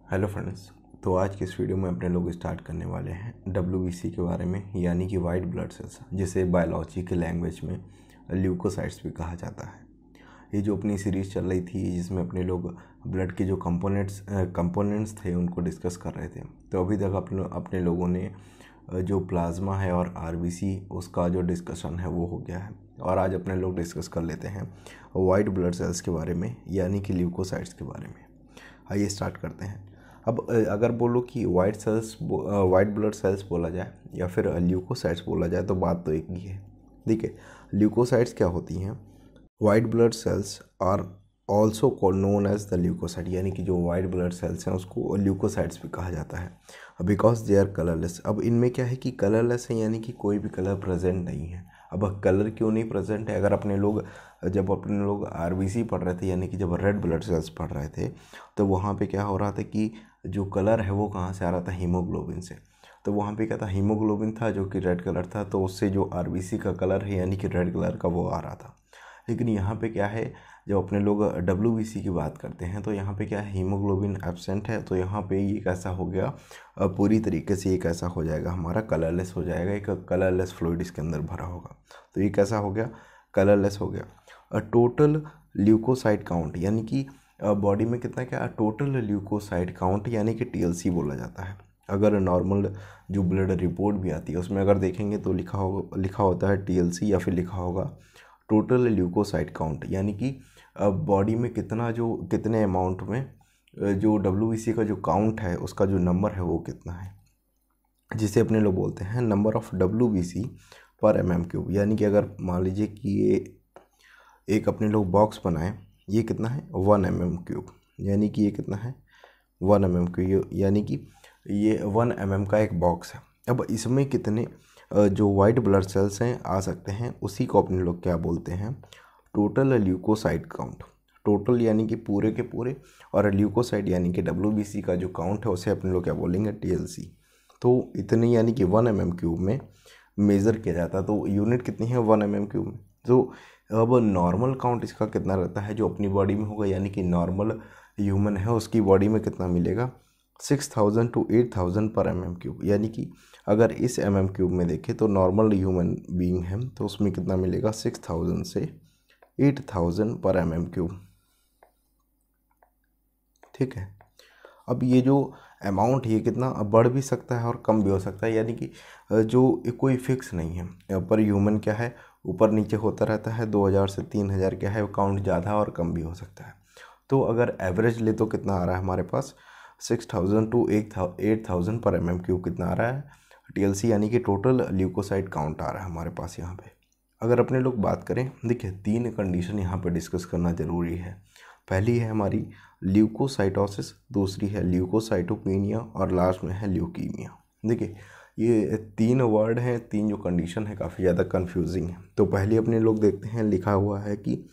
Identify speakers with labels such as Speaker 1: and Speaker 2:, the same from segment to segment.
Speaker 1: Hello friends. तो आज के इस वीडियो में अपने लोग स्टार्ट करने वाले हैं WBC के बारे में, यानी कि वाइट ब्लड सेल्स, जिसे बायोलॉजी के लैंग्वेज में ल्यूकोसाइट्स भी कहा जाता है। ये जो अपनी सीरीज़ चल रही थी जिसमें अपने लोग ब्लड के जो कंपोनेंट्स थे उनको डिस्कस कर रहे थे, तो अभी तक अपने लोगों ने जो प्लाज्मा है और RBC उसका जो डिस्कशन है वो हो गया है। और आज अपने लोग डिस्कस कर लेते हैं वाइट ब्लड सेल्स के बारे में, यानी कि ल्यूकोसाइट्स के बारे में। आइए स्टार्ट करते हैं। अब अगर बोलो कि वाइट ब्लड सेल्स बोला जाए या फिर ल्यूकोसाइट्स बोला जाए तो बात तो एक ही है। देखिए, ल्यूकोसाइट्स क्या होती हैं? White blood cells are also known as the leukocyte, यानी कि जो वाइट ब्लड सेल्स हैं उसको ल्यूकोसाइट्स भी कहा जाता है, बिकॉज दे आर कलरलेस। अब इनमें क्या है कि कलरलेस है, यानी कि कोई भी कलर प्रेजेंट नहीं है। अब कलर क्यों नहीं प्रेजेंट है? जब अपने लोग RBC पढ़ रहे थे, यानी कि जब रेड ब्लड सेल्स पढ़ रहे थे, तो वहाँ पे क्या हो रहा था कि जो कलर है वो कहाँ से आ रहा था? हीमोग्लोबिन से। तो वहाँ पे क्या था? हीमोग्लोबिन था जो कि रेड कलर था, तो उससे जो RBC का कलर है यानी कि रेड कलर का वो आ रहा था। लेकिन यहाँ पे क्या है, जब अपने लोग WBC की बात करते हैं तो यहाँ पे क्या है, हीमोग्लोबिन एब्सेंट है, तो यहाँ पे ये कैसा हो गया, पूरी तरीके से ये कैसा हो जाएगा, हमारा कलरलेस हो जाएगा। एक कलरलेस फ्लूइड इसके अंदर भरा होगा, तो ये कैसा हो गया? कलरलेस हो गया। टोटल ल्यूकोसाइट काउंट, यानी कि बॉडी में कितना क्या टोटल ल्यूकोसाइट काउंट, यानी कि TLC बोला जाता है। अगर नॉर्मल जो ब्लड रिपोर्ट भी आती है उसमें अगर देखेंगे तो लिखा होता है TLC, या फिर लिखा होगा टोटल ल्यूकोसाइट काउंट, यानी कि बॉडी में कितने अमाउंट में जो WBC का जो काउंट है उसका जो नंबर है वो कितना है, जिसे अपने लोग बोलते हैं नंबर ऑफ WBC पर mm³। यानी कि अगर मान लीजिए कि ये एक अपने लोग बॉक्स बनाए, ये कितना है? 1 mm³, यानी कि ये कितना है? 1 mm³, यानी कि ये 1 mm का एक बॉक्स है। अब इसमें कितने जो वाइट ब्लड सेल्स हैं आ सकते हैं, उसी को अपने लोग क्या बोलते हैं? Total leucocyte count. टोटल यानी कि पूरे के पूरे, और ल्यूकोसाइट यानी कि WBC का जो काउंट है उसे अपने लोग क्या बोलेंगे? TLC। तो इतने यानी कि 1 mm³ में मेज़र किया जाता है। तो यूनिट कितनी है? 1 mm³ में। तो अब नॉर्मल काउंट इसका कितना रहता है जो अपनी बॉडी में होगा, यानी कि नॉर्मल ह्यूमन है उसकी बॉडी में कितना मिलेगा? 6000 to 8000 पर mm³। यानी कि अगर इस mm³ में देखें तो नॉर्मल ह्यूमन बीइंग है तो उसमें कितना मिलेगा? 6000 से 8000 पर mm³। ठीक है। अब ये जो अमाउंट ये कितना बढ़ भी सकता है और कम भी हो सकता है, यानी कि जो कोई फिक्स नहीं है। पर ह्यूमन क्या है, ऊपर नीचे होता रहता है। 2000 से 3000 क्या है, काउंट ज़्यादा और कम भी हो सकता है। तो अगर एवरेज ले तो कितना आ रहा है हमारे पास? 6000 to 8000 पर mm³ कितना आ रहा है? TLC, यानी कि टोटल ल्यूकोसाइट काउंट आ रहा है हमारे पास यहाँ पे। अगर अपने लोग बात करें, देखिए 3 कंडीशन यहाँ पे डिस्कस करना ज़रूरी है। पहली है हमारी ल्यूकोसाइटोसिस, दूसरी है ल्यूकोसाइटोपेनिया, और लास्ट में है ल्यूकीमिया। देखिए, ये 3 वर्ड हैं, 3 जो कंडीशन है काफ़ी ज़्यादा कंफ्यूजिंग है। तो पहले अपने लोग देखते हैं, लिखा हुआ है कि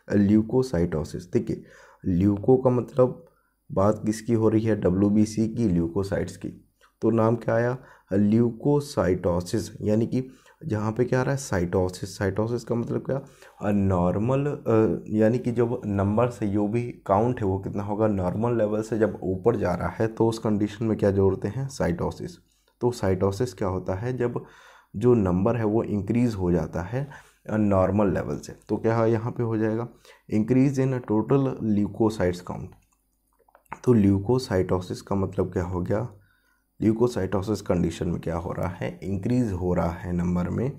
Speaker 1: ल्यूकोसाइटोसिस। देखिए, ल्यूको का मतलब बात किसकी हो रही है? WBC की, ल्यूकोसाइट्स की। तो नाम क्या आया? ल्यूकोसाइटोसिस, यानी कि जहाँ पे क्या आ रहा है? साइटोसिस। साइटोसिस का मतलब क्या? नॉर्मल, यानी कि जब नंबर से जो भी काउंट है वो कितना होगा? नॉर्मल लेवल से जब ऊपर जा रहा है तो उस कंडीशन में क्या जोड़ते हैं? साइटोसिस। तो साइटोसिस क्या होता है? जब जो नंबर है वो इंक्रीज़ हो जाता है नॉर्मल लेवल से, तो क्या यहाँ पे हो जाएगा? Increase in total leukocytes count. तो ल्यूकोसाइटोसिस का मतलब क्या हो गया? ल्यूकोसाइटोसिस कंडीशन में क्या हो रहा है? इंक्रीज हो रहा है नंबर में,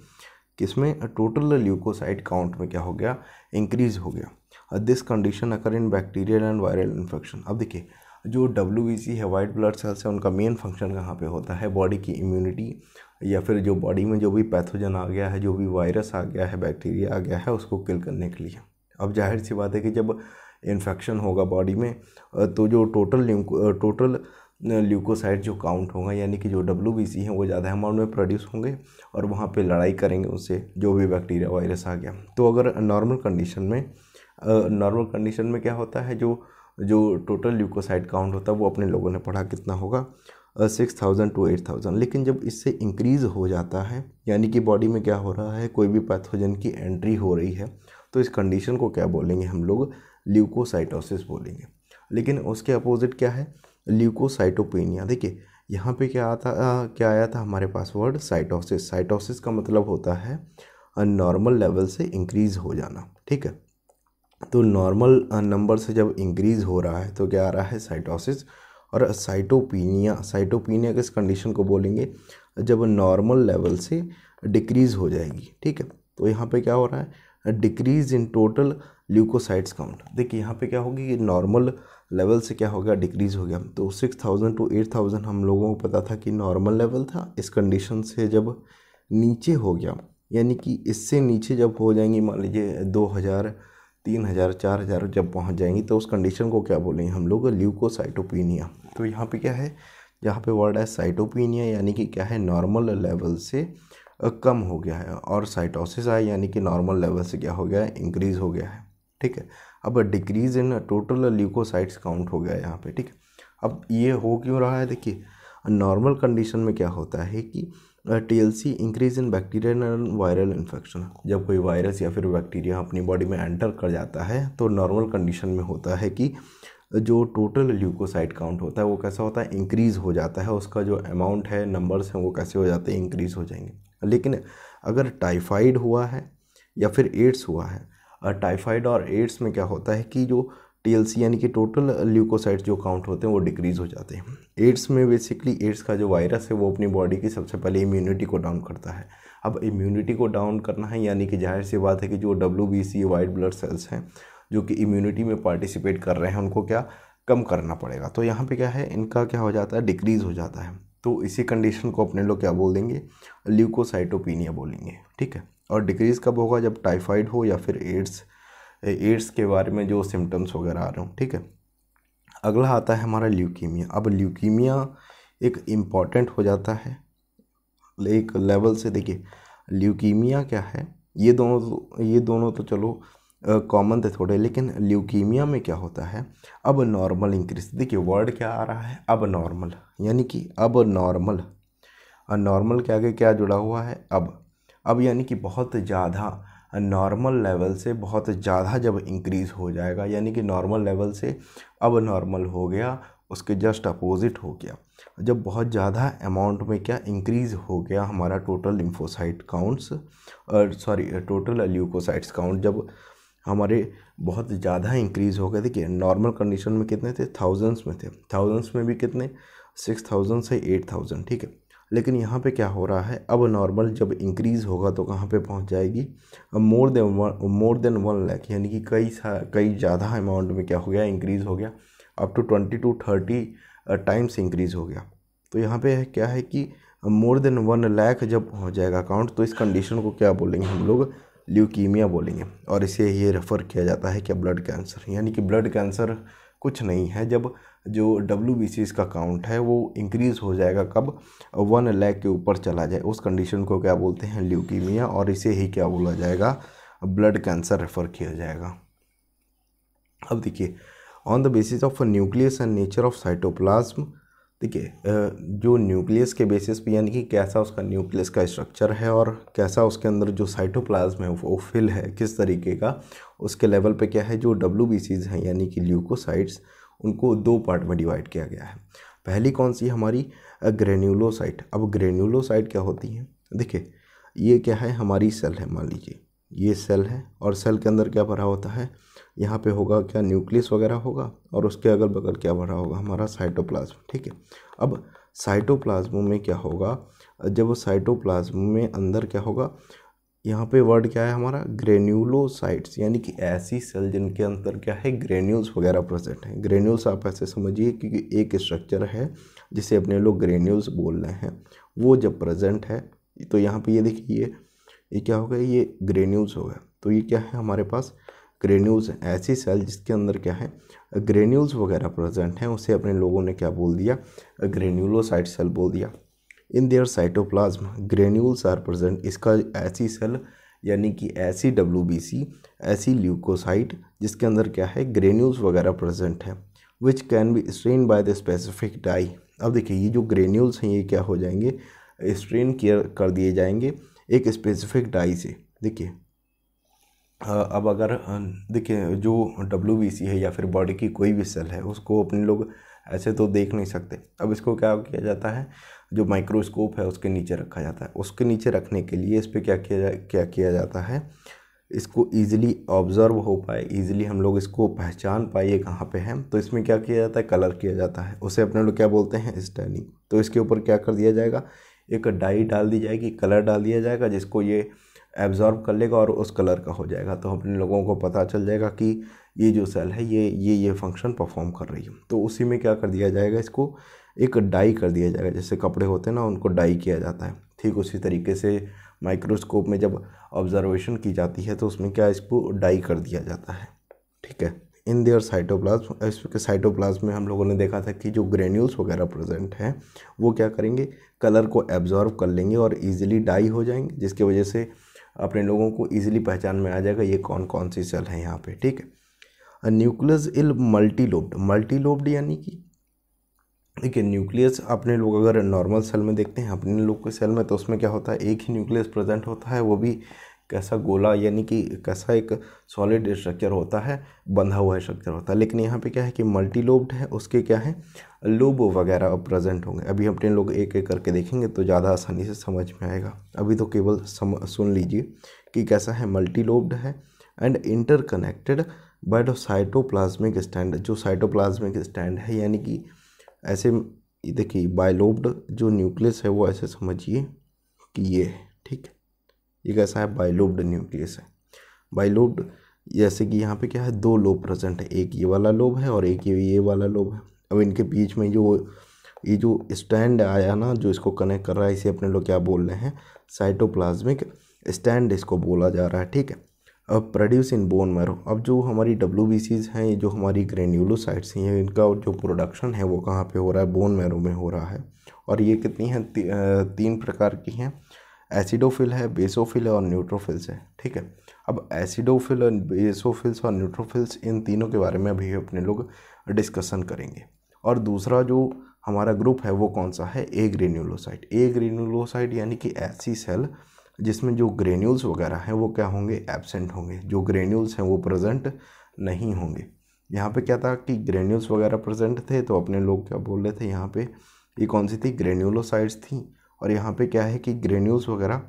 Speaker 1: किसमें? टोटल ल्यूकोसाइट काउंट में क्या हो गया? इंक्रीज हो गया। This condition occur in bacterial and viral infection. अब देखिए, जो WBC है, वाइट ब्लड सेल्स है, उनका मेन फंक्शन कहाँ पे होता है? बॉडी की इम्यूनिटी, या फिर जो बॉडी में जो भी पैथोजन आ गया है, जो भी वायरस आ गया है, बैक्टीरिया आ गया है, उसको किल करने के लिए। अब जाहिर सी बात है कि जब इन्फेक्शन होगा बॉडी में, तो जो टोटल ल्यूकोसाइट जो काउंट होगा, यानी कि जो WBC है वो ज़्यादा अमाउंट में प्रोड्यूस होंगे और वहाँ पे लड़ाई करेंगे उससे, जो भी बैक्टीरिया वायरस आ गया। तो अगर नॉर्मल कंडीशन में क्या होता है? जो टोटल ल्यूकोसाइट काउंट होता है वो अपने लोगों ने पढ़ा कितना होगा? 6000 to 8000। लेकिन जब इससे इंक्रीज़ हो जाता है, यानी कि बॉडी में क्या हो रहा है? कोई भी पैथोजन की एंट्री हो रही है, तो इस कंडीशन को क्या बोलेंगे हम लोग? ल्यूकोसाइटोसिस बोलेंगे। लेकिन उसके अपोजिट क्या है? ल्यूकोसाइटोपेनिया। देखिए यहाँ पे क्या आया था हमारे पास वर्ड साइटोसिस। साइटोसिस का मतलब होता है नॉर्मल लेवल से इंक्रीज़ हो जाना, ठीक है। तो नॉर्मल नंबर से जब इंक्रीज़ हो रहा है तो क्या आ रहा है, साइटोसिस। और साइटोपिनिया किस कंडीशन को बोलेंगे, जब नॉर्मल लेवल से डिक्रीज़ हो जाएगी, ठीक है। तो यहाँ पे क्या हो रहा है, decrease in total leukocytes count. देखिए यहाँ पे क्या होगी कि नॉर्मल लेवल से क्या हो गया, डिक्रीज़ हो गया। तो 6000 to 8000 हम लोगों को पता था कि नॉर्मल लेवल था। इस कंडीशन से जब नीचे हो गया, यानी कि इससे नीचे जब हो जाएंगी, मान लीजिए 2000, 3000, 4000 जब पहुंच जाएंगी, तो उस कंडीशन को क्या बोलेंगे हम लोग, ल्यूकोसाइटोपिनिया। तो यहाँ पे क्या है, यहाँ पे वर्ड है साइटोपिनिया, यानी कि क्या है, नॉर्मल लेवल से कम हो गया है। और साइटोसिस है, यानी कि नॉर्मल लेवल से क्या हो गया है, इंक्रीज़ हो गया है, ठीक है। अब decrease in total leukocytes count हो गया है यहाँ पे, ठीक है। अब ये हो क्यों रहा है, देखिए नॉर्मल कंडीशन में क्या होता है कि TLC increase in bacterial and viral infection. जब कोई वायरस या फिर बैक्टीरिया अपनी बॉडी में एंटर कर जाता है तो नॉर्मल कंडीशन में होता है कि जो टोटल ल्यूकोसाइट काउंट होता है वो कैसा होता है, इंक्रीज़ हो जाता है। उसका जो अमाउंट है, नंबर्स हैं, वो कैसे हो जाते हैं, इंक्रीज़ हो जाएंगे। लेकिन अगर टाइफाइड हुआ है या फिर एड्स हुआ है, टाइफाइड और एड्स में क्या होता है कि जो TLC यानी कि टोटल ल्यूकोसाइट्स जो काउंट होते हैं वो डिक्रीज़ हो जाते हैं। एड्स में बेसिकली एड्स का जो वायरस है वो अपनी बॉडी की सबसे पहले इम्यूनिटी को डाउन करता है। अब इम्यूनिटी को डाउन करना है, यानी कि जाहिर सी बात है कि जो WBC वाइट ब्लड सेल्स हैं जो कि इम्यूनिटी में पार्टिसिपेट कर रहे हैं, उनको क्या कम करना पड़ेगा। तो यहाँ पे क्या है, इनका क्या हो जाता है, डिक्रीज़ हो जाता है। तो इसी कंडीशन को अपने लोग क्या बोल देंगे, ल्यूकोसाइटोपिनिया बोलेंगे, ठीक है। और डिक्रीज़ कब होगा, जब टाइफाइड हो या फिर एड्स के बारे में जो सिम्टम्स वगैरह आ रहे हो, ठीक है। अगला आता है हमारा ल्यूकीमिया। अब ल्यूकीमिया एक इम्पॉर्टेंट हो जाता है एक लेवल से। देखिए ल्यूकीमिया क्या है, ये दोनों तो चलो कॉमन थे थोड़े, लेकिन ल्यूकीमिया में क्या होता है, अब नॉर्मल इंक्रीज। देखिए वर्ड क्या आ रहा है, अब नॉर्मल, यानी कि अब नॉर्मल, और नॉर्मल के आगे क्या जुड़ा हुआ है, अब यानी कि बहुत ज़्यादा नॉर्मल लेवल से बहुत ज़्यादा जब इंक्रीज़ हो जाएगा, यानी कि नॉर्मल लेवल से अब नॉर्मल हो गया, उसके जस्ट अपोजिट हो गया। जब बहुत ज़्यादा अमाउंट में क्या इंक्रीज़ हो गया हमारा total lymphocyte counts, total leukocytes count जब हमारे बहुत ज़्यादा इंक्रीज़ हो गया। देखिए नॉर्मल कंडीशन में कितने थे, थाउजेंड्स में थे, थाउजेंड्स में भी कितने, 6000 से 8000, ठीक है। लेकिन यहाँ पे क्या हो रहा है, अब नॉर्मल जब इंक्रीज़ होगा तो कहाँ पे पहुँच जाएगी, मोर देन 1 लाख, यानी कि कई ज़्यादा अमाउंट में क्या हो गया, इंक्रीज़ हो गया, up to 20 to 30 times increase हो गया। तो यहाँ पे क्या है कि मोर देन 1 लाख जब पहुँच जाएगा अकाउंट, तो इस कंडीशन को क्या बोलेंगे हम लोग, ल्यूकीमिया बोलेंगे। और इसे ये रेफ़र किया जाता है क्या, ब्लड कैंसर। यानी कि ब्लड कैंसर कुछ नहीं है, जब जो WBCs का काउंट है वो इंक्रीज़ हो जाएगा, कब, 1 लाख के ऊपर चला जाए, उस कंडीशन को क्या बोलते हैं, ल्यूकीमिया। और इसे ही क्या बोला जाएगा, ब्लड कैंसर रेफ़र किया जाएगा। अब देखिए on the basis of nucleus and nature of cytoplasm. देखिए जो न्यूक्लियस के बेसिस पे, यानी कि कैसा उसका न्यूक्लियस का स्ट्रक्चर है और कैसा उसके अंदर जो साइटोप्लाज्म है वो फिल है किस तरीके का, उसके लेवल पे क्या है, जो WBCs हैं यानी कि ल्यूकोसाइट्स, उनको 2 पार्ट में डिवाइड किया गया है। पहली कौन सी, हमारी ग्रेन्युलोसाइट। अब ग्रेन्युलोसाइट क्या होती हैं, देखिए ये क्या है, हमारी सेल है, मान लीजिए ये सेल है, और सेल के अंदर क्या भरा होता है, यहाँ पे होगा क्या, न्यूक्लियस वगैरह होगा, और उसके अगल बगल क्या भरा होगा, हमारा साइटोप्लाज्म, ठीक है। अब साइटोप्लाज्म में क्या होगा, जब साइटोप्लाज्म में अंदर क्या होगा, यहाँ पे वर्ड क्या है हमारा, ग्रेन्युलोसाइट्स, यानी कि ऐसी सेल जिनके अंदर क्या है, ग्रेन्यूल्स वगैरह प्रेजेंट हैं। ग्रेन्यूल्स आप ऐसे समझिए कि एक स्ट्रक्चर है जिसे अपने लोग ग्रेन्यूल्स बोल रहे हैं, वो जब प्रेजेंट है तो यहाँ पे ये देखिए ये क्या हो गया, ये ग्रेन्यूल्स हो गया। तो ये क्या है हमारे पास, ग्रेन्यूल्स, ऐसी सेल जिसके अंदर क्या है, ग्रेन्यूल्स वगैरह प्रेजेंट हैं, उसे अपने लोगों ने क्या बोल दिया, ग्रेन्युलोसाइट सेल बोल दिया। In their cytoplasm granules are present. इसका ऐसी सेल यानी कि ऐसी WBC, ऐसी ल्यूकोसाइट जिसके अंदर क्या है, ग्रेन्यूल्स वगैरह प्रेजेंट है, which can be stain by the specific dye. अब देखिए ये जो ग्रेन्यूल्स हैं ये क्या हो जाएंगे, स्ट्रेन कर दिए जाएंगे एक स्पेसिफिक डाई से। देखिए अब अगर देखिए जो WBC है या फिर बॉडी की कोई भी सेल है, उसको अपने लोग ऐसे तो देख नहीं सकते। अब इसको क्या किया जाता है, जो माइक्रोस्कोप है उसके नीचे रखा जाता है। उसके नीचे रखने के लिए इस पर क्या किया जाता है, इसको ईजिली ऑब्जर्व हो पाए, ईजिली हम लोग इसको पहचान पाइए कहाँ पे है, तो इसमें क्या किया जाता है, कलर किया जाता है। उसे अपने लोग क्या बोलते हैं, स्टैनिंग। तो इसके ऊपर क्या कर दिया जाएगा, एक डाई डाल दी जाएगी, कलर डाल दिया जाएगा, जिसको ये एब्जॉर्ब कर लेगा और उस कलर का हो जाएगा। तो अपने लोगों को पता चल जाएगा कि ये जो सेल है ये फंक्शन परफॉर्म कर रही है। तो उसी में क्या कर दिया जाएगा, इसको एक डाई कर दिया जाएगा। जैसे कपड़े होते हैं ना, उनको डाई किया जाता है, ठीक उसी तरीके से माइक्रोस्कोप में जब ऑब्जर्वेशन की जाती है तो उसमें क्या, इसको डाई कर दिया जाता है, ठीक है। इन देयर साइटोप्लाज्म, इसके साइटोप्लाज्म में हम लोगों ने देखा था कि जो ग्रेन्यूल्स वगैरह प्रेजेंट हैं वो क्या करेंगे, कलर को एब्जॉर्व कर लेंगे और इजीली डाई हो जाएंगे, जिसकी वजह से अपने लोगों को इजीली पहचान में आ जाएगा ये कौन कौन सी सेल है यहाँ पे, ठीक है। न्यूक्लियस इल मल्टीलोब्ड यानी कि देखिए, न्यूक्लियस अपने लोग अगर नॉर्मल सेल में देखते हैं अपने लोग के सेल में, तो उसमें क्या होता है, एक ही न्यूक्लियस प्रेजेंट होता है, वो भी कैसा, गोला, यानी कि कैसा, एक सॉलिड स्ट्रक्चर होता है, बंधा हुआ स्ट्रक्चर होता है। लेकिन यहाँ पे क्या है कि मल्टीलोब्ड है, उसके क्या है, लोब वगैरह प्रेजेंट होंगे। अभी अपने लोग एक एक करके देखेंगे तो ज़्यादा आसानी से समझ में आएगा। अभी तो केवल सुन लीजिए कि कैसा है, मल्टीलोब्ड है and interconnected by the cytoplasmic stand. जो साइटोप्लाज्मिक स्टैंड है, यानी कि ऐसे देखिए, बाइलोब्ड जो न्यूक्लियस है वो ऐसे समझिए कि ये है, ठीक है। ये कैसा है, बाइलोब्ड न्यूक्लियस है। बाइलोब्ड जैसे कि यहाँ पे क्या है, दो लोब प्रेजेंट है, एक ये वाला लोब है और एक ये वाला लोब है। अब इनके बीच में ये जो स्टैंड आया ना, जो इसको कनेक्ट कर रहा है, इसे अपने लोग क्या बोल रहे हैं, साइटोप्लाज्मिक स्टैंड इसको बोला जा रहा है, ठीक है। अब प्रोड्यूस इन बोन मैरो, अब जो हमारी WBCs हैं, ये जो हमारी ग्रेन्यूलोसाइट्स हैं, इनका जो प्रोडक्शन है वो कहाँ पे हो रहा है, बोन मैरो में हो रहा है। और ये कितनी हैं, तीन प्रकार की हैं, एसिडोफिल है, बेसोफिल है और न्यूट्रोफिल्स है, ठीक है। अब एसिडोफिल, बेसोफिल्स और न्यूट्रोफिल्स, इन तीनों के बारे में अभी अपने लोग डिस्कशन करेंगे। और दूसरा जो हमारा ग्रुप है वो कौन सा है, ए ग्रेन्यूलोसाइट। ए ग्रेन्यूलोसाइट यानी कि ऐसी सेल जिसमें जो ग्रेन्यूल्स वगैरह हैं वो क्या होंगे, एब्सेंट होंगे। जो ग्रेन्यूल्स हैं वो प्रेजेंट नहीं होंगे। यहाँ पे क्या था कि ग्रेन्यूल्स वगैरह प्रेजेंट थे, तो अपने लोग क्या बोल रहे थे, यहाँ पे ये कौन सी थी, ग्रेन्यूलोसाइट्स थी। और यहाँ पे क्या है कि ग्रेन्यूल्स वगैरह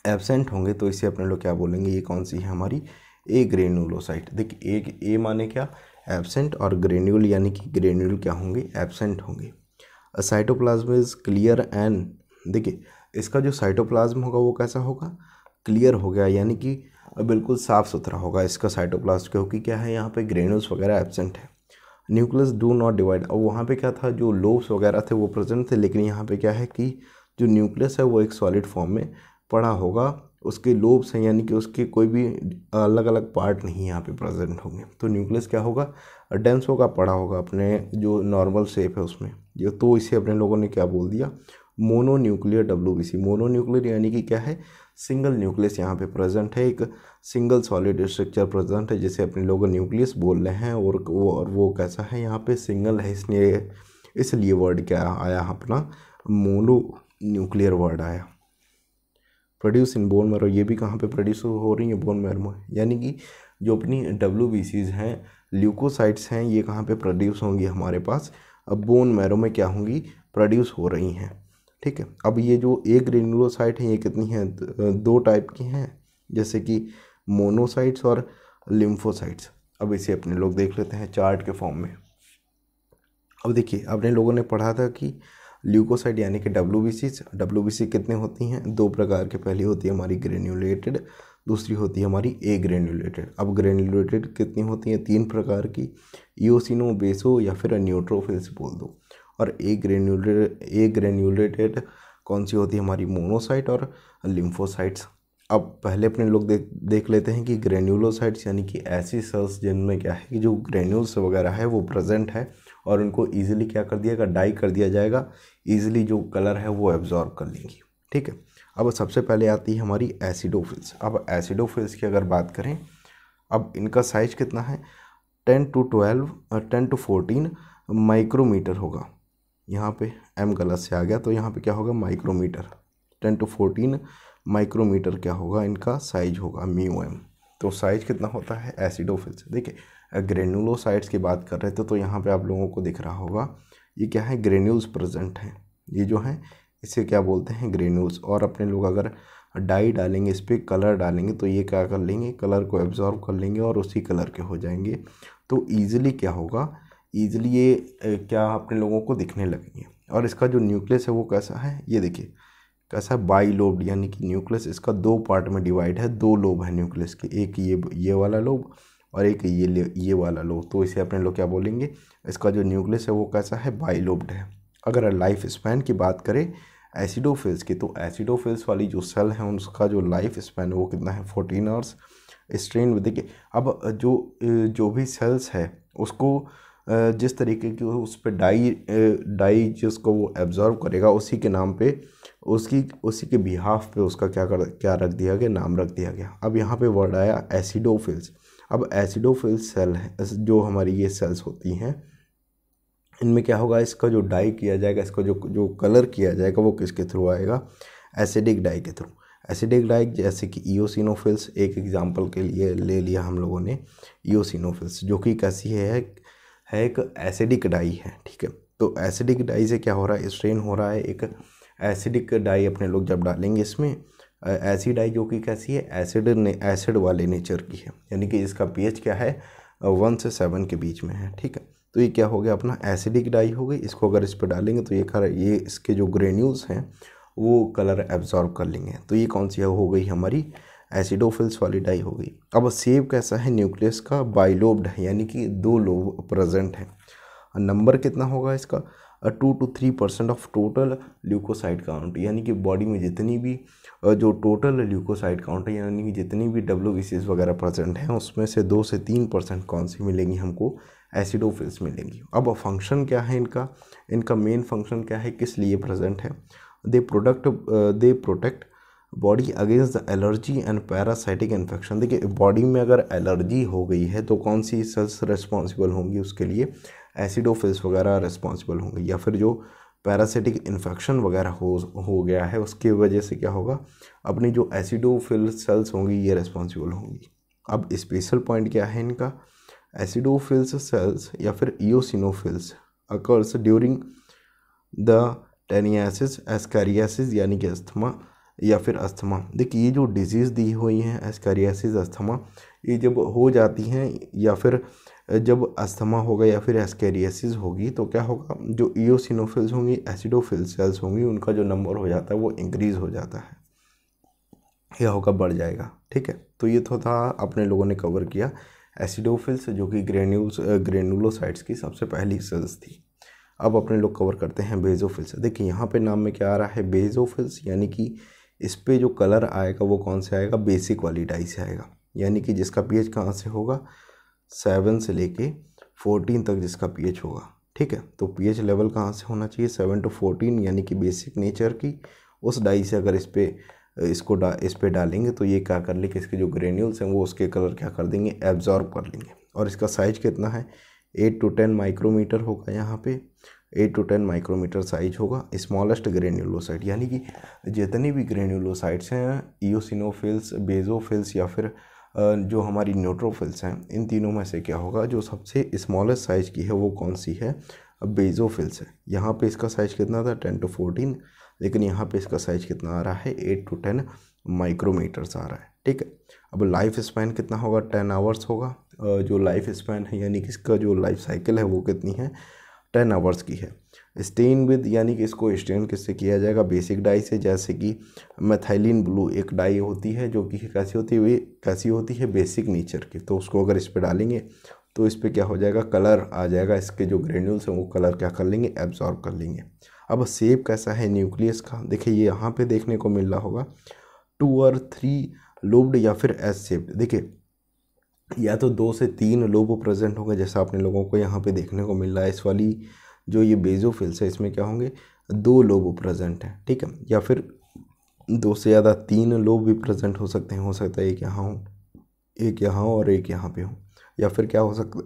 Speaker 1: एब्सेंट होंगे, तो इसे अपने लोग क्या बोलेंगे, ये कौन सी है, हमारी ए ग्रेन्यूलोसाइट। देखिए, एक ए माने क्या, एब्सेंट, और ग्रेन्यूल यानी कि ग्रेन्यूल क्या होंगे, एब्सेंट होंगे। साइटोप्लाज्म इज क्लियर एंड, देखिए इसका जो साइटोप्लाज्म होगा वो कैसा होगा, क्लियर हो गया, यानी कि बिल्कुल साफ़ सुथरा होगा इसका साइटोप्लाज्म, क्योंकि क्या है, यहाँ पे ग्रेन्यूल्स वगैरह एब्सेंट है। न्यूक्लियस डू नॉट डिवाइड, अब वहाँ पे क्या था, जो लोब्स वगैरह थे वो प्रेजेंट थे, लेकिन यहाँ पे क्या है कि जो न्यूक्लियस है वो एक सॉलिड फॉर्म में पड़ा होगा, उसके लोब्स हैं, यानी कि उसके कोई भी अलग अलग पार्ट नहीं यहाँ पे प्रेजेंट होंगे। तो न्यूक्लियस क्या होगा, डेंस होगा, पड़ा होगा अपने जो नॉर्मल शेप है उसमें। ये तो इसे अपने लोगों ने क्या बोल दिया, मोनोन्यूक्लियर WBC। मोनोन्यूक्लियर यानी कि क्या है, सिंगल न्यूक्लियस यहाँ पे प्रेजेंट है, एक सिंगल सॉलिड स्ट्रक्चर प्रेजेंट है, जिसे अपने लोग न्यूक्लियस बोल रहे हैं। और वो कैसा है, यहाँ पे सिंगल है, इसलिए वर्ड क्या आया अपना, मोनो न्यूक्लियर वर्ड आया। प्रोड्यूस इन बोन मैरो, ये भी कहाँ पे प्रोड्यूस हो रही है, बोन मैरो में, यानी कि जो अपनी WBCs हैं, ल्यूकोसाइट्स हैं, ये कहाँ पे प्रोड्यूस होंगी हमारे पास, अब बोन मैरो में क्या होंगी, प्रोड्यूस हो रही हैं, ठीक है। अब ये जो ए ग्रेन्यूलोसाइट हैं, ये कितनी हैं, दो टाइप की हैं, जैसे कि मोनोसाइट्स और लिम्फोसाइट्स। अब इसे अपने लोग देख लेते हैं चार्ट के फॉर्म में। अब देखिए, अपने लोगों ने पढ़ा था कि ल्यूकोसाइट यानी कि WBC कितने होती हैं, दो प्रकार के। पहली होती है हमारी ग्रेन्यूलेटेड, दूसरी होती है हमारी ए ग्रेन्यूलेटेड। अब ग्रेन्यूलेटेड कितनी होती हैं, तीन प्रकार की, इओसिनो, बेसो या फिर न्यूट्रोफिल्स बोल दो। और ए ग्रेन्यूलेटेड कौन सी होती है, हमारी मोनोसाइट और लिम्फोसाइट्स। अब पहले अपने लोग देख लेते हैं कि ग्रेन्यूलोसाइट्स यानी कि ऐसी सेल्स जिनमें क्या है कि जो ग्रेन्यूल्स वगैरह है वो प्रेजेंट है, और उनको ईजिली क्या कर दिएगा, डाई कर दिया जाएगा, ईजिली जो कलर है वो एब्जॉर्ब कर लेंगी, ठीक है। अब सबसे पहले आती है हमारी एसिडोफिल्स। अब एसिडोफिल्स की अगर बात करें, अब इनका साइज कितना है, 10 to 14 माइक्रोमीटर होगा। यहाँ पे m गलत से आ गया, तो यहाँ पे क्या होगा, माइक्रोमीटर, 10 to 14 माइक्रोमीटर क्या होगा, इनका साइज होगा μm। तो साइज कितना होता है एसिडोफिल्स। देखिए, ग्रेनुलोसाइट्स की बात कर रहे थे तो यहाँ पे आप लोगों को दिख रहा होगा ये क्या है, ग्रेन्यूल्स प्रेजेंट हैं। ये जो हैं इसे क्या बोलते हैं, ग्रेन्यूल्स। और अपने लोग अगर डाई डालेंगे, इस पर कलर डालेंगे तो ये क्या कर लेंगे, कलर को एब्जॉर्ब कर लेंगे और उसी कलर के हो जाएंगे। तो ईजिली क्या होगा, ईजिली ये क्या अपने लोगों को दिखने लगेंगे। और इसका जो न्यूक्लियस है वो कैसा है, ये देखिए कैसा है, बाई लोब्ड, यानी कि न्यूक्लियस इसका दो पार्ट में डिवाइड है, दो लोब है न्यूक्लियस के, एक ये वाला लोब और एक ये वाला लोब। तो इसे अपने लोग क्या बोलेंगे, इसका जो न्यूक्लियस है वो कैसा है, बाई लोब्ड है। अगर लाइफ स्पैन की बात करें एसिडोफिल्स की, तो एसिडोफिल्स वाली जो सेल है उसका जो लाइफ स्पैन है वो कितना है, 14 आवर्स। स्ट्रेन में देखिए, अब जो भी सेल्स है उसको जिस तरीके की उस पर डाई जिसको वो एब्जॉर्व करेगा उसी के नाम पे, उसी के बिहाफ पे उसका क्या रख दिया गया, नाम रख दिया गया। अब यहाँ पे वर्ड आया एसिडोफिल्स। अब एसिडोफिल्स सेल है जो हमारी ये सेल्स होती हैं, इनमें क्या होगा, इसका जो डाई किया जाएगा, इसका जो कलर किया जाएगा वो किसके थ्रू आएगा, एसिडिक डाई के थ्रू। एसिडिक डाई जैसे कि इओसिनोफिल्स, एक एग्जांपल के लिए ले लिया हम लोगों ने इओसिनोफिल्स, जो कि कैसी है एक एसिडिक डाई है, ठीक है। तो एसिडिक डाई से क्या हो रहा है, स्ट्रेन हो रहा है, एक एसिडिक डाई अपने लोग जब डालेंगे इसमें, एसिड डाई जो कि कैसी है, एसिड वाले नेचर की है, यानी कि इसका पीएच क्या है, 1 से 7 के बीच में है, ठीक है। तो ये क्या हो गया अपना एसिडिक डाई हो गई। इसको अगर इस पर डालेंगे तो ये इसके जो ग्रेन्यूल्स हैं वो कलर एब्जॉर्ब कर लेंगे। तो ये कौन सी हो गई हमारी, एसिडोफिल्स वाली डाई हो गई। अब सेब कैसा है, न्यूक्लियस का बाइलोब्ड है, यानी कि दो लोब प्रेजेंट हैं। नंबर कितना होगा इसका, 2 to 3% of total leukocyte count, यानी कि बॉडी में जितनी भी जो टोटल ल्यूकोसाइड काउंट है, यानी कि जितनी भी WBCs वगैरह प्रेजेंट हैं उसमें से 2 से 3% कौन सी मिलेंगी हमको, एसिडोफिल्स मिलेंगी। अब फंक्शन क्या है इनका मेन फंक्शन क्या है, किस लिए प्रेजेंट है, they protect body against the allergy and parasitic infection. देखिए बॉडी में अगर एलर्जी हो गई है तो कौन सी सेल्स रिस्पॉन्सिबल होंगी उसके लिए, एसिडोफिल्स वगैरह रिस्पॉन्सिबल होंगे, या फिर जो पैरासाइटिक इन्फेक्शन वगैरह हो गया है उसके वजह से क्या होगा, अपनी जो एसिडोफिल सेल्स होंगी ये रिस्पॉन्सिबल होंगी। अब स्पेशल पॉइंट क्या है इनका, एसिडोफिल्स सेल्स या फिर eosinophils occurs during the taeniasis ascariasis, यानी कि अस्थमा या फिर अस्थमा। देखिए ये जो डिजीज़ दी हुई हैं एस्कैरियासिस, अस्थमा, ये जब हो जाती हैं या फिर जब अस्थमा होगा या फिर एस्कैरियासिस होगी तो क्या होगा, जो इओसिनोफिल्स होंगी, एसिडोफिल सेल्स होंगी, उनका जो नंबर हो जाता है वो इंक्रीज़ हो जाता है, यह होगा बढ़ जाएगा, ठीक है। तो ये तो था अपने लोगों ने कवर किया एसिडोफिल्स जो कि ग्रेनुलोसाइट्स की सबसे पहली सेल्स थी। अब अपने लोग कवर करते हैं बेजोफिल्स। देखिए यहाँ पे नाम में क्या आ रहा है, बेजोफिल्स, यानी कि इस पे जो कलर आएगा वो कौन से आएगा, बेसिक वाली डाई से आएगा, यानी कि जिसका पीएच कहाँ से होगा, 7 से लेके 14 तक जिसका पीएच होगा, ठीक है। तो पीएच लेवल कहाँ से होना चाहिए, 7 to 14, यानी कि बेसिक नेचर की उस डाई से अगर इस पे डालेंगे तो ये क्या कर लेंगे, इसके जो ग्रेन्यूल्स हैं वो उसके कलर क्या कर देंगे, एब्जॉर्ब कर लेंगे। और इसका साइज कितना है, 8 to 10 माइक्रोमीटर होगा, यहाँ पे 8 to 10 माइक्रोमीटर साइज होगा। स्मॉलेस्ट ग्रेन्यूलोसाइट, यानी कि जितनी भी ग्रेन्यूलोसाइट्स हैं, इओसिनोफिल्स, बेजोफिल्स या फिर जो हमारी न्यूट्रोफिल्स हैं, इन तीनों में से क्या होगा, जो सबसे स्मॉलेस्ट साइज की है वो कौन सी है, बेजोफिल्स है। यहाँ पे इसका साइज कितना था, 10 to 14, लेकिन यहाँ पे इसका साइज कितना आ रहा है, 8 to 10 माइक्रोमीटर्स आ रहा है, ठीक है। अब लाइफ स्पैन कितना होगा, 10 आवर्स होगा। जो लाइफ स्पैन है यानी कि इसका जो लाइफ साइकिल है वो कितनी है, 10 आवर्स की है। स्टेन विद, यानी कि इसको स्टेन किससे किया जाएगा, बेसिक डाई से, जैसे कि मेथाइलिन ब्लू एक डाई होती है जो कि कैसी होती है बेसिक नेचर की। तो उसको अगर इस पर डालेंगे तो इस पर क्या हो जाएगा, कलर आ जाएगा, इसके जो ग्रेन्यूल्स हैं वो कलर क्या कर लेंगे, एब्जॉर्ब कर लेंगे। अब शेप कैसा है न्यूक्लियस का, देखिए ये यहाँ पे देखने को मिल रहा होगा 2 और 3 लोब्ड या फिर एस शेप। देखिए या तो 2 से 3 लोब प्रेजेंट होंगे जैसा आपने लोगों को यहाँ पे देखने को मिल रहा है। इस वाली जो ये बेजोफिल्स है इसमें क्या होंगे, 2 लोब प्रेजेंट हैं, ठीक है। या फिर 2 से ज़्यादा 3 लोब भी प्रेजेंट हो सकते हैं, हो सकता है एक यहाँ हो, एक यहाँ हो और एक यहाँ पे हो। या फिर क्या हो सकता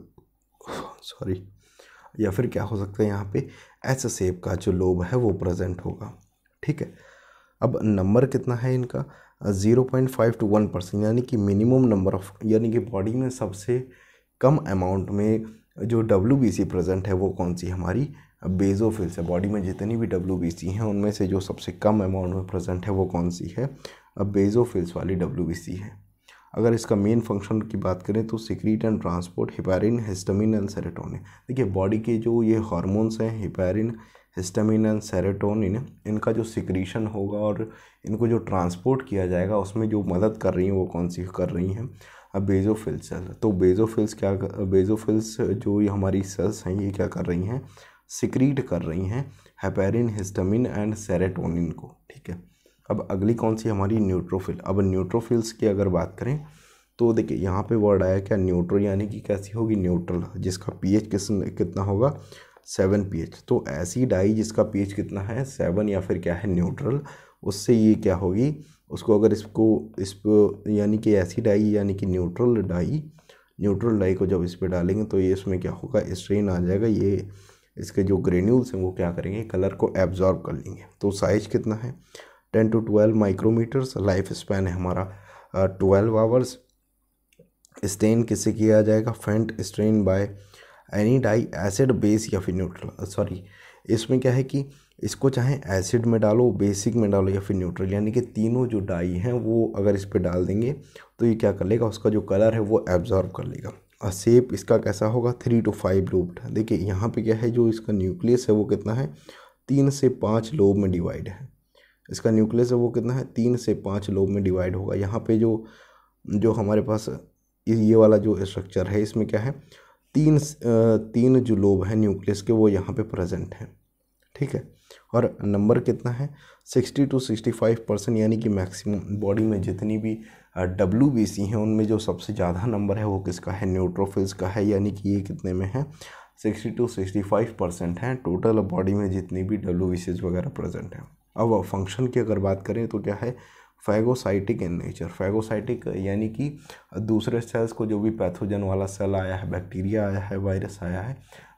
Speaker 1: या फिर क्या हो सकता है यहाँ पे एस शेप का जो लोब है वो प्रेजेंट होगा, ठीक है। अब नंबर कितना है इनका, 0.5 to 1%, यानी कि मिनिमम नंबर ऑफ, यानी कि बॉडी में सबसे कम अमाउंट में जो WBC प्रेजेंट है वो कौन सी हमारी बेसोफिल्स है। बॉडी में जितनी भी WBC हैं उनमें से जो सबसे कम अमाउंट में प्रेजेंट है वो कौन सी है, बेसोफिल्स वाली WBC है। अगर इसका मेन फंक्शन की बात करें तो secrete and transport heparin, histamine and serotonin. देखिए बॉडी के जो ये हार्मोन्स हैं हेपेरिन, हिस्टामिन एंड सेरोटोनिन, इनका जो सिक्रीशन होगा और इनको जो ट्रांसपोर्ट किया जाएगा उसमें जो मदद कर रही हैं वो कौन सी कर रही हैं, अब बेसोफिल्स सेल। तो बेसोफिल्स जो ये हमारी सेल्स हैं ये क्या कर रही हैं, सिक्रीट कर रही हैं हेपेरिन, हिस्टामिन एंड सेरोटोनिन को। ठीक है, अब अगली कौन सी हमारी न्यूट्रोफिल। अब न्यूट्रोफिल्स की अगर बात करें तो देखिए यहाँ पे वर्ड आया क्या, न्यूट्रो, यानी कि कैसी होगी, न्यूट्रल, जिसका पीएच कितना होगा 7 pH। तो ऐसी डाई जिसका पीएच कितना है 7 या फिर क्या है न्यूट्रल, उससे ये क्या होगी, उसको अगर इसको यानी कि ऐसी डाई यानी कि न्यूट्रल डाई को जब इस पर डालेंगे तो ये इसमें क्या होगा, स्ट्रेन आ जाएगा, ये इसके जो ग्रेन्यूल्स हैं वो क्या करेंगे, कलर को एब्जॉर्ब कर लेंगे। तो साइज कितना है 10 to 12 माइक्रोमीटर्स, लाइफ स्पैन है हमारा 12 आवर्स। स्टेन किससे किया जाएगा, faint stain by any dye, acid, base या फिर न्यूट्रल। सॉरी, इसमें क्या है कि इसको चाहे एसिड में डालो, बेसिक में डालो या फिर न्यूट्रल, यानी कि तीनों जो डाई हैं वो अगर इस पर डाल देंगे तो ये क्या कर लेगा, उसका जो कलर है वो एब्जॉर्ब कर लेगा। और शेप इसका कैसा होगा 3 to 5 लूब्ड। देखिए यहाँ पे क्या है, जो इसका न्यूक्लियस है वो कितना है 3 से 5 लोब में डिवाइड है। इसका न्यूक्लियस है वो कितना है 3 से 5 लोब में डिवाइड होगा। यहाँ पे जो हमारे पास ये वाला जो स्ट्रक्चर है इसमें क्या है, तीन जो लोब हैं न्यूक्लियस के वो यहाँ पे प्रेजेंट हैं। ठीक है, और नंबर कितना है 60 to 65%, यानी कि मैक्सिमम बॉडी में जितनी भी WBC हैं उनमें जो सबसे ज़्यादा नंबर है वो किसका है, न्यूट्रोफिल्स का है, यानी कि ये कितने में है 60 to 65% हैं टोटल बॉडी में जितनी भी WBCs वगैरह प्रेजेंट हैं। अब फंक्शन की अगर बात करें तो क्या है, फैगोसाइटिक इन नेचर। फैगोसाइटिक यानी कि दूसरे सेल्स को, जो भी पैथोजन वाला सेल आया है, बैक्टीरिया आया है, वायरस आया है,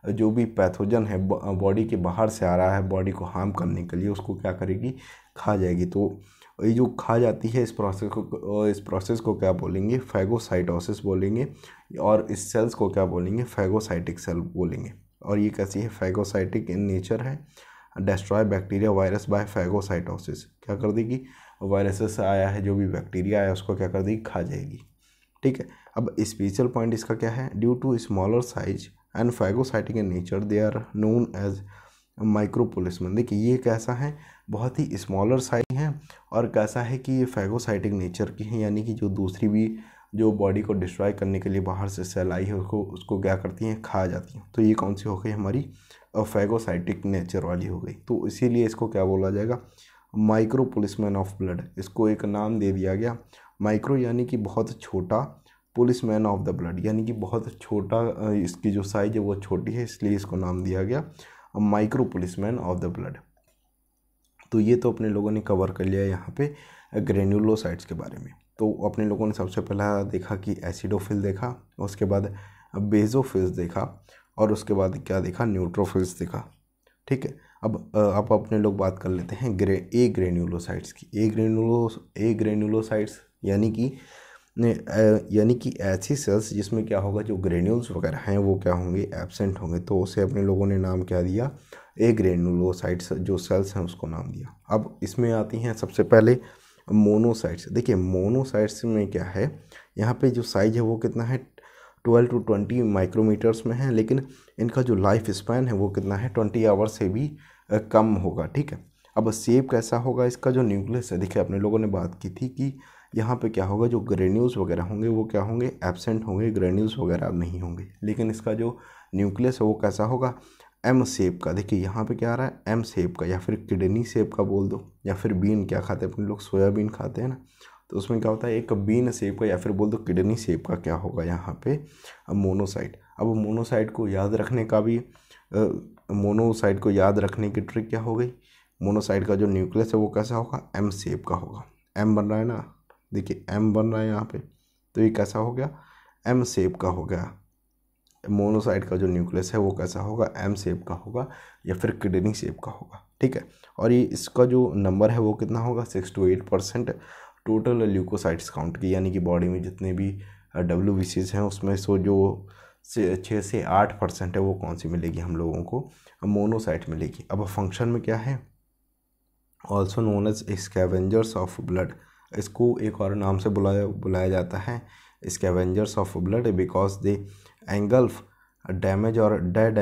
Speaker 1: जो भी पैथोजन है बॉडी के बाहर से आ रहा है बॉडी को हार्म करने के लिए, उसको क्या करेगी, खा जाएगी। तो ये जो खा जाती है इस प्रोसेस को क्या बोलेंगे, फैगोसाइटोसिस बोलेंगे, और इस सेल्स को क्या बोलेंगे, फैगोसाइटिक सेल बोलेंगे। और ये कैसी है, फैगोसाइटिक इन नेचर है। Destroy bacteria virus bye phagocytosis, क्या कर देगी, वायरसेस आया है, जो भी बैक्टीरिया आया उसको क्या कर देगी, खा जाएगी। ठीक है, अब स्पेशल पॉइंट इसका क्या है, due to smaller size and phagocytic in nature they are known as micro policemen. देखिए ये कैसा है, बहुत ही स्मॉलर साइज है, और कैसा है कि ये फैगोसाइटिक नेचर की है, यानी कि जो दूसरी भी जो बॉडी को डिस्ट्रॉय करने के लिए बाहर से सेल आई है उसको क्या करती हैं, खा जाती हैं। तो ये कौन सी हो गई हमारी, फैगोसाइटिक नेचर वाली हो गई। तो इसीलिए इसको क्या बोला जाएगा, माइक्रो पुलिसमैन ऑफ ब्लड। इसको एक नाम दे दिया गया, माइक्रो यानी कि बहुत छोटा, पुलिसमैन ऑफ द ब्लड यानी कि बहुत छोटा, इसकी जो साइज है वो छोटी है, इसलिए इसको नाम दिया गया micro policeman of the blood. तो ये तो अपने लोगों ने कवर कर लिया यहाँ पे ग्रेन्युलोसाइट्स के बारे में। तो अपने लोगों ने सबसे पहला देखा कि एसिडोफिल देखा, उसके बाद बेसोफिल्स देखा, और उसके बाद क्या देखा, न्यूट्रोफिल्स देखा। ठीक है, अब अपने लोग बात कर लेते हैं ए ग्रेन्युलोसाइट्स की। ए ग्रेन्युलोसाइट्स यानी कि ऐसी सेल्स जिसमें क्या होगा, जो ग्रेन्यूल्स वगैरह हैं वो क्या होंगे, एब्सेंट होंगे। तो उसे अपने लोगों ने नाम क्या दिया, ए ग्रेन्युलोसाइट्स जो सेल्स हैं उसको नाम दिया। अब इसमें आती हैं सबसे पहले मोनोसाइट्स। देखिए मोनोसाइट्स में क्या है, यहाँ पे जो साइज है वो कितना है 12 to 20 माइक्रोमीटर्स में है, लेकिन इनका जो लाइफ स्पैन है वो कितना है 20 आवर्स से भी कम होगा। ठीक है, अब शेप कैसा होगा इसका, जो न्यूक्लियस है, देखिए अपने लोगों ने बात की थी कि यहाँ पे क्या होगा, जो ग्रेन्यूल्स वगैरह होंगे वो क्या होंगे, एब्सेंट होंगे, ग्रेन्यूल्स वगैरह नहीं होंगे, लेकिन इसका जो न्यूक्लियस है वो कैसा होगा, एम शेप का। देखिए यहाँ पे क्या आ रहा है, एम शेप का, या फिर किडनी शेप का बोल दो, या फिर बीन, क्या खाते हैं अपने लोग, सोयाबीन खाते हैं ना, तो उसमें क्या होता है एक बीन शेप का, या फिर बोल दो किडनी शेप का क्या होगा यहाँ पे मोनोसाइट। अब मोनोसाइट को याद रखने का भी मोनोसाइट को याद रखने की ट्रिक क्या हो गई, मोनोसाइट का जो न्यूक्लियस है वो कैसा होगा, एम शेप का होगा। एम बन रहा है ना, देखिए एम बन रहा है यहाँ पे, तो ये कैसा हो गया, एम शेप का हो गया। मोनोसाइट का जो न्यूक्लियस है वो कैसा होगा, एम शेप का होगा, या फिर किडनी शेप का होगा। ठीक है, और ये इसका जो नंबर है वो कितना होगा, 6 to 8% टोटल ल्यूकोसाइट्स काउंट की, यानी कि बॉडी में जितने भी WBCs हैं उसमें सो जो से 8% है वो कौन सी मिलेगी हम लोगों को, मोनोसाइट मिलेगी। अब फंक्शन में क्या है, also known as scavengers of blood, इसको एक और नाम से बुलाया जाता है scavengers of blood, because they engulf damage और dead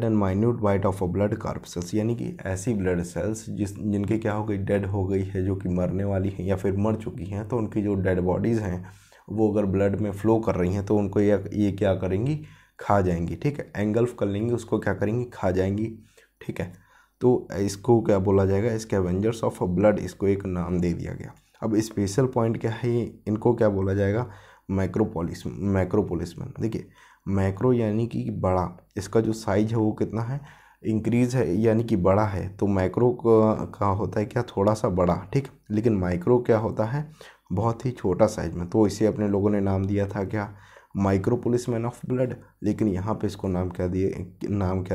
Speaker 1: and minute bite of blood corpuscles, यानी कि ऐसी ब्लड सेल्स जिनके क्या हो गई, डेड हो गई है, जो कि मरने वाली हैं या फिर मर चुकी हैं, तो उनकी जो डेड बॉडीज़ हैं वो अगर ब्लड में फ़्लो कर रही हैं तो उनको ये क्या करेंगी, खा जाएंगी। ठीक है, एंगल्फ कर लेंगी, उसको क्या करेंगी, खा जाएंगी। ठीक है, तो इसको क्या बोला जाएगा, स्कैवेंजर्स ऑफ ब्लड, इसको एक नाम दे दिया गया। अब स्पेशल पॉइंट क्या है, इनको क्या बोला जाएगा, मैक्रोपोलिसमैन। देखिए मैक्रो यानी कि बड़ा, इसका जो साइज है वो कितना है, इंक्रीज है यानी कि बड़ा है, तो मैक्रो का होता है क्या, थोड़ा सा बड़ा। ठीक, लेकिन माइक्रो क्या होता है, बहुत ही छोटा साइज में, तो इसे अपने लोगों ने नाम दिया था क्या, माइक्रो पुलिसमैन ऑफ ब्लड। लेकिन यहाँ पे इसको नाम क्या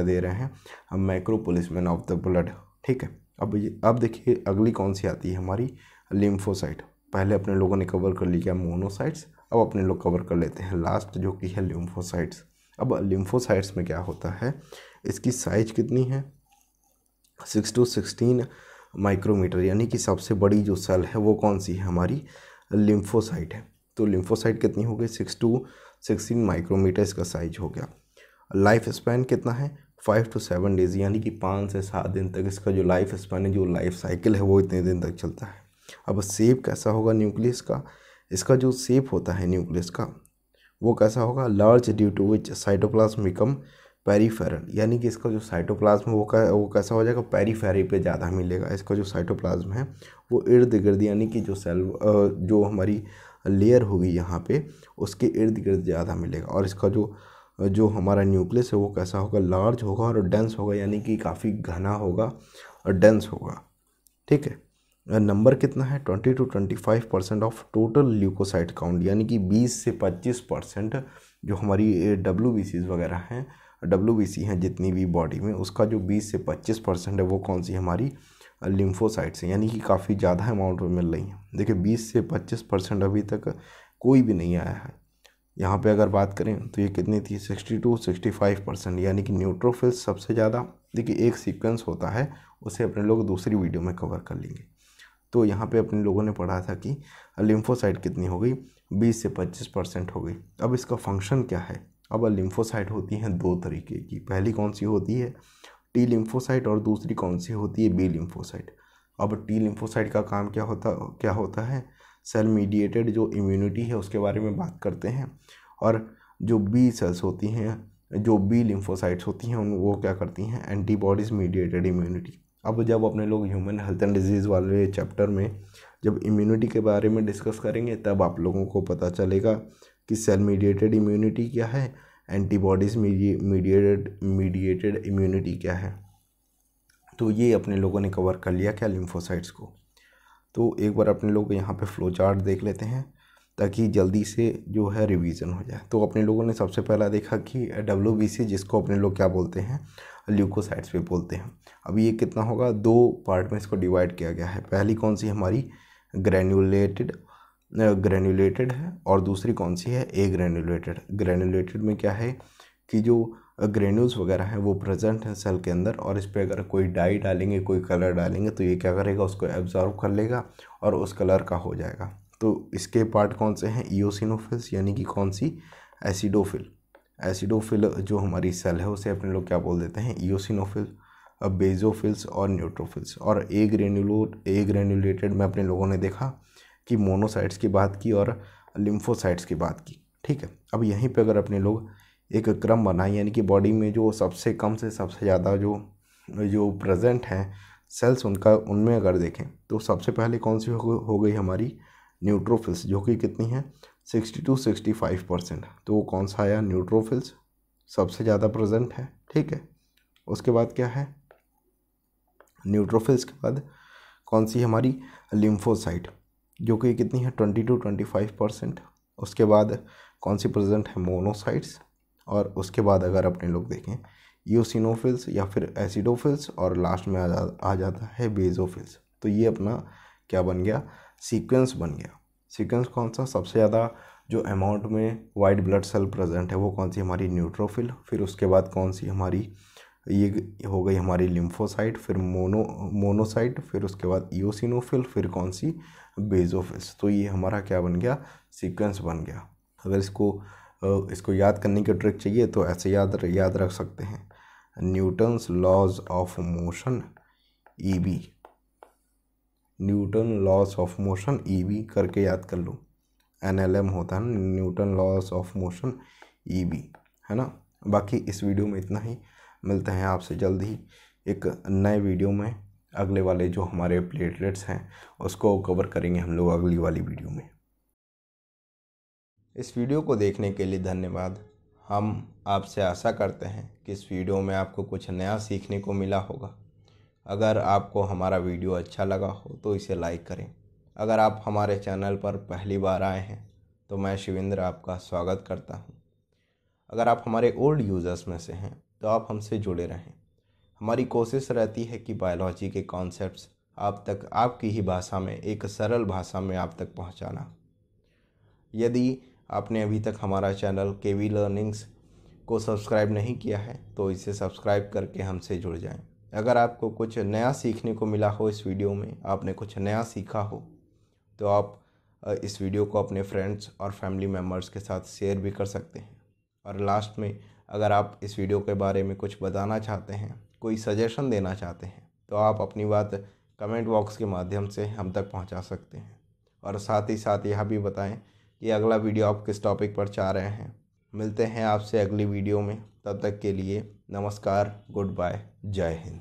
Speaker 1: दे रहे हैं, हम macro policeman of the blood. ठीक है, अब देखिए अगली कौन सी आती है हमारी, लिम्फोसाइट। पहले अपने लोगों ने कवर कर लिया मोनोसाइट्स, अब अपने लोग कवर कर लेते हैं लास्ट जो कि है लिम्फोसाइट्स। अब लिम्फोसाइट्स में क्या होता है, इसकी साइज कितनी है, 6 to 16 माइक्रोमीटर, यानी कि सबसे बड़ी जो सेल है वो कौन सी है, हमारी लिम्फोसाइट है। तो लिम्फोसाइट कितनी हो गई, 6 to 16 माइक्रोमीटर इसका साइज हो गया। लाइफ स्पैन कितना है, 5 to 7 डेज, यानी कि 5 से 7 दिन तक इसका जो लाइफ स्पैन है, जो लाइफ साइकिल है वो इतने दिन तक चलता है। अब शेप कैसा होगा न्यूक्लियस का, इसका जो शेप होता है न्यूक्लियस का वो कैसा होगा, large due to which cytoplasm become peripheral, यानी कि इसका जो साइटोप्लाज्म वो कैसा हो जाएगा, पेरीफेरी पे ज़्यादा मिलेगा। इसका जो साइटोप्लाज्म है वो इर्द गिर्द, यानी कि जो सेल जो हमारी लेयर होगी यहाँ पे उसके इर्द गिर्द ज़्यादा मिलेगा। और इसका जो हमारा न्यूक्लियस है वो कैसा होगा, लार्ज होगा और डेंस होगा, यानी कि काफ़ी घना होगा और डेंस होगा। ठीक है, नंबर कितना है, 20 to 25% of total leucocyte count, यानी कि 20 से 25% जो हमारी WBCs वगैरह हैं, WBC हैं जितनी भी बॉडी में, उसका जो 20 से 25% है वो कौन सी हमारी लिम्फोसाइट्स हैं, यानी कि काफ़ी ज़्यादा अमाउंट में मिल रही हैं। देखिए 20 से 25% अभी तक कोई भी नहीं आया है। यहाँ पे अगर बात करें तो ये कितनी थी, 60 to 65%, यानी कि न्यूट्रोफिल्स सबसे ज़्यादा। देखिए एक सीक्वेंस होता है, उसे अपने लोग दूसरी वीडियो में कवर कर लेंगे। तो यहाँ पे अपने लोगों ने पढ़ा था कि लिम्फोसाइट कितनी हो गई, 20 से 25% हो गई। अब इसका फंक्शन क्या है, अब लिम्फोसाइट होती हैं दो तरीके की, पहली कौन सी होती है, टी लिम्फोसाइट, और दूसरी कौन सी होती है, बी लिम्फोसाइट। अब टी लिम्फोसाइट का काम क्या होता है, सेल मीडिएटेड जो इम्यूनिटी है उसके बारे में बात करते हैं। और जो बी सेल्स होती हैं, जो बी लिम्फोसाइट्स होती हैं, वो क्या करती हैं, एंटीबॉडीज़ मीडिएटेड इम्यूनिटी। अब जब अपने लोग ह्यूमन हेल्थ एंड डिजीज़ वाले चैप्टर में जब इम्यूनिटी के बारे में डिस्कस करेंगे तब आप लोगों को पता चलेगा कि सेल मीडिएटेड इम्यूनिटी क्या है, एंटीबॉडीज़ मीडिएटेड इम्यूनिटी क्या है। तो ये अपने लोगों ने कवर कर लिया क्या, लिम्फोसाइट्स को। तो एक बार अपने लोग यहाँ पे फ्लो चार्ट देख लेते हैं ताकि जल्दी से जो है रिवीजन हो जाए। तो अपने लोगों ने सबसे पहला देखा कि WBC, जिसको अपने लोग क्या बोलते हैं, ल्यूकोसाइट्स पे बोलते हैं। अब ये कितना होगा, दो पार्ट में इसको डिवाइड किया गया है। पहली कौन सी हमारी ग्रैन्युलेटेड है और दूसरी कौन सी है, ए ग्रैन्युलेटेड। ग्रैन्युलेटेड में क्या है कि जो ग्रेन्यूल्स वगैरह हैं वो प्रेजेंट हैं सेल के अंदर, और इस पर अगर कोई डाई डालेंगे, कोई कलर डालेंगे तो ये क्या करेगा, उसको एब्जॉर्ब कर लेगा और उस कलर का हो जाएगा। तो इसके पार्ट कौन से हैं, इओसिनोफिल्स, यानी कि कौन सी, एसिडोफिल जो हमारी सेल है उसे अपने लोग क्या बोल देते हैं, इओसिनोफिल, बेजोफिल्स और न्यूट्रोफिल्स। और ए ग्रेन्युलेटेड में अपने लोगों ने देखा कि मोनोसाइट्स की बात की और लिम्फोसाइट्स की बात की। ठीक है, अब यहीं पे अगर अपने लोग एक क्रम बनाए, यानी कि बॉडी में जो सबसे कम से सबसे ज़्यादा जो प्रेजेंट हैं सेल्स उनमें अगर देखें तो सबसे पहले कौन सी हो गई हमारी, न्यूट्रोफिल्स, जो कि कितनी है 60 to 65%। तो वो कौन सा आया, न्यूट्रोफिल्स सबसे ज़्यादा प्रेजेंट है। ठीक है, उसके बाद क्या है, न्यूट्रोफिल्स के बाद कौन सी हमारी, लिम्फोसाइट, जो कि कितनी है 20 to 25%। उसके बाद कौन सी प्रेजेंट है, मोनोसाइट्स। और उसके बाद अगर अपने लोग देखें इओसिनोफिल्स या फिर एसिडोफिल्स, और लास्ट में आ जाता है बेजोफिल्स। तो ये अपना क्या बन गया, सीक्वेंस बन गया। सीक्वेंस कौन सा, सबसे ज़्यादा जो अमाउंट में वाइट ब्लड सेल प्रेजेंट है वो कौन सी, हमारी न्यूट्रोफिल, फिर उसके बाद कौन सी हमारी, ये हो गई हमारी लिम्फोसाइट, फिर मोनोसाइट, फिर उसके बाद इओसिनोफिल, फिर कौन सी, बेजोफिल्स। तो ये हमारा क्या बन गया, सीक्वेंस बन गया। अगर इसको याद करने की ट्रिक चाहिए तो ऐसे याद रख सकते हैं, न्यूटन्स लॉज ऑफ मोशन ईबी, न्यूटन लॉस ऑफ मोशन ईबी करके याद कर लो। NLM होता है ना, न्यूटन लॉस ऑफ मोशन ईबी, है ना। बाकी इस वीडियो में इतना ही, मिलते हैं आपसे जल्द ही एक नए वीडियो में। अगले वाले जो हमारे प्लेटलेट्स हैं उसको कवर करेंगे हम लोग अगली वाली वीडियो में। इस वीडियो को देखने के लिए धन्यवाद। हम आपसे आशा करते हैं कि इस वीडियो में आपको कुछ नया सीखने को मिला होगा। अगर आपको हमारा वीडियो अच्छा लगा हो तो इसे लाइक करें। अगर आप हमारे चैनल पर पहली बार आए हैं तो मैं शिवेंद्र आपका स्वागत करता हूं। अगर आप हमारे ओल्ड यूज़र्स में से हैं तो आप हमसे जुड़े रहें। हमारी कोशिश रहती है कि बायोलॉजी के कॉन्सेप्ट्स आप तक आपकी ही भाषा में, एक सरल भाषा में आप तक पहुंचाना। यदि आपने अभी तक हमारा चैनल केवी लर्निंग्स को सब्सक्राइब नहीं किया है तो इसे सब्सक्राइब करके हमसे जुड़ जाएं। अगर आपको कुछ नया सीखने को मिला हो इस वीडियो में, आपने कुछ नया सीखा हो, तो आप इस वीडियो को अपने फ्रेंड्स और फैमिली मेम्बर्स के साथ शेयर भी कर सकते हैं। और लास्ट में अगर आप इस वीडियो के बारे में कुछ बताना चाहते हैं, कोई सजेशन देना चाहते हैं, तो आप अपनी बात कमेंट बॉक्स के माध्यम से हम तक पहुंचा सकते हैं। और साथ ही साथ यह भी बताएं कि अगला वीडियो आप किस टॉपिक पर चाह रहे हैं। मिलते हैं आपसे अगली वीडियो में, तब तक के लिए नमस्कार, गुड बाय, जय हिंद।